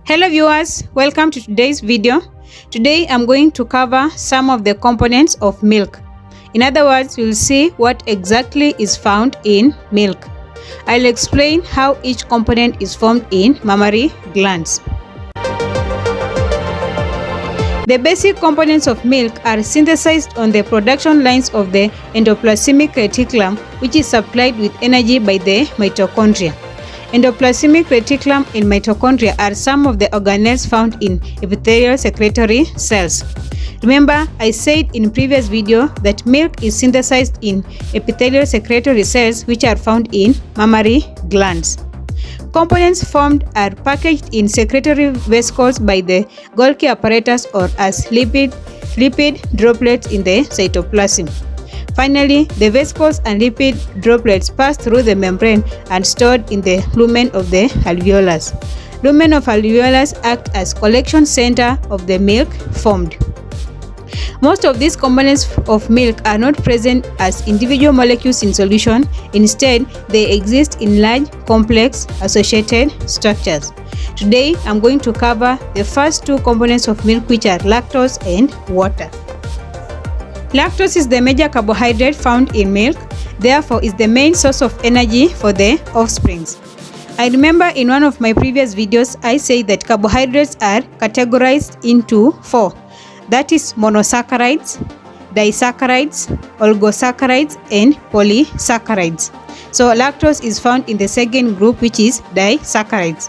Hello viewers, welcome to today's video. Today I'm going to cover some of the components of milk. In other words, we'll see what exactly is found in milk. I'll explain how each component is formed in mammary glands. The basic components of milk are synthesized on the production lines of the endoplasmic reticulum, which is supplied with energy by the mitochondria. Endoplasmic reticulum and mitochondria are some of the organelles found in epithelial secretory cells. Remember, I said in previous video that milk is synthesized in epithelial secretory cells, which are found in mammary glands. Components formed are packaged in secretory vesicles by the Golgi apparatus or as lipid droplets in the cytoplasm. Finally, the vesicles and lipid droplets pass through the membrane and stored in the lumen of the alveolus. Lumen of alveolus act as collection center of the milk formed. Most of these components of milk are not present as individual molecules in solution. Instead, they exist in large, complex, associated structures. Today, I'm going to cover the first two components of milk, which are lactose and water. Lactose is the major carbohydrate found in milk, therefore is the main source of energy for the offsprings. I remember in one of my previous videos, I said that carbohydrates are categorized into four. That is monosaccharides, disaccharides, oligosaccharides, and polysaccharides. So lactose is found in the second group, which is disaccharides.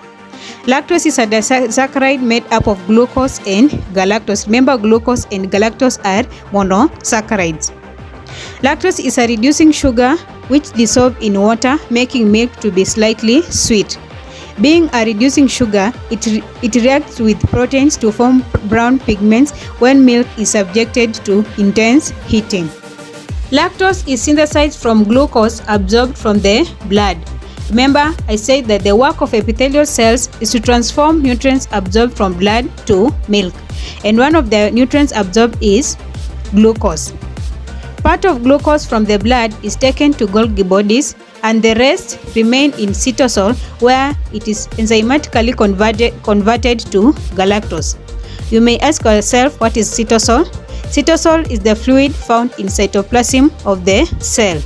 Lactose is a disaccharide made up of glucose and galactose. Remember, glucose and galactose are monosaccharides. Lactose is a reducing sugar which dissolves in water, making milk to be slightly sweet. Being a reducing sugar, it reacts with proteins to form brown pigments when milk is subjected to intense heating. Lactose is synthesized from glucose absorbed from the blood. Remember, I said that the work of epithelial cells is to transform nutrients absorbed from blood to milk, and one of the nutrients absorbed is glucose. Part of glucose from the blood is taken to Golgi bodies, and the rest remain in cytosol, where it is enzymatically converted to galactose. You may ask yourself, what is cytosol? Cytosol is the fluid found in cytoplasm of the cell.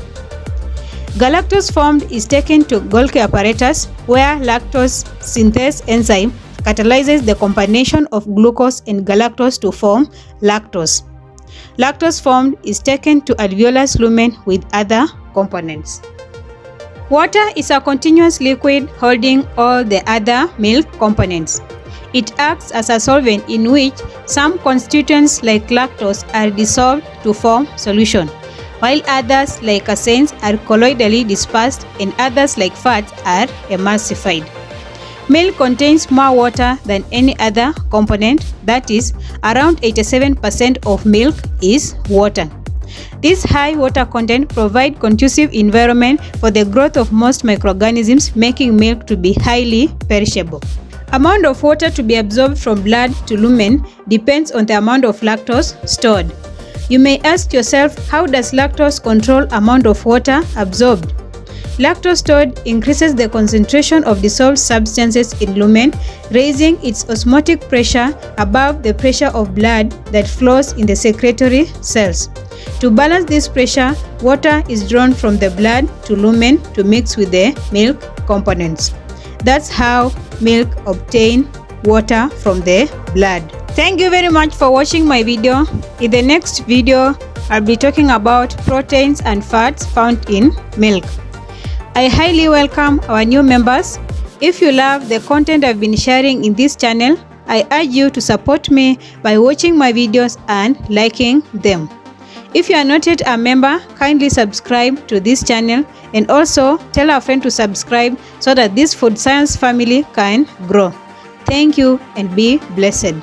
Galactose formed is taken to Golgi apparatus, where lactose synthase enzyme catalyzes the combination of glucose and galactose to form lactose. Lactose formed is taken to alveolus lumen with other components. Water is a continuous liquid holding all the other milk components. It acts as a solvent in which some constituents like lactose are dissolved to form solution, while others like caseins are colloidally dispersed and others like fats are emulsified. Milk contains more water than any other component, that is, around 87% of milk is water. This high water content provides conducive environment for the growth of most microorganisms, making milk to be highly perishable. Amount of water to be absorbed from blood to lumen depends on the amount of lactose stored. You may ask yourself, how does lactose control amount of water absorbed? Lactose stored increases the concentration of dissolved substances in lumen, raising its osmotic pressure above the pressure of blood that flows in the secretory cells. To balance this pressure, water is drawn from the blood to lumen to mix with the milk components. That's how milk obtain water from the blood. Thank you very much for watching my video. In the next video, I'll be talking about proteins and fats found in milk. I highly welcome our new members. If you love the content I've been sharing in this channel, I urge you to support me by watching my videos and liking them. If you are not yet a member, kindly subscribe to this channel and also tell a friend to subscribe so that this food science family can grow. Thank you and be blessed.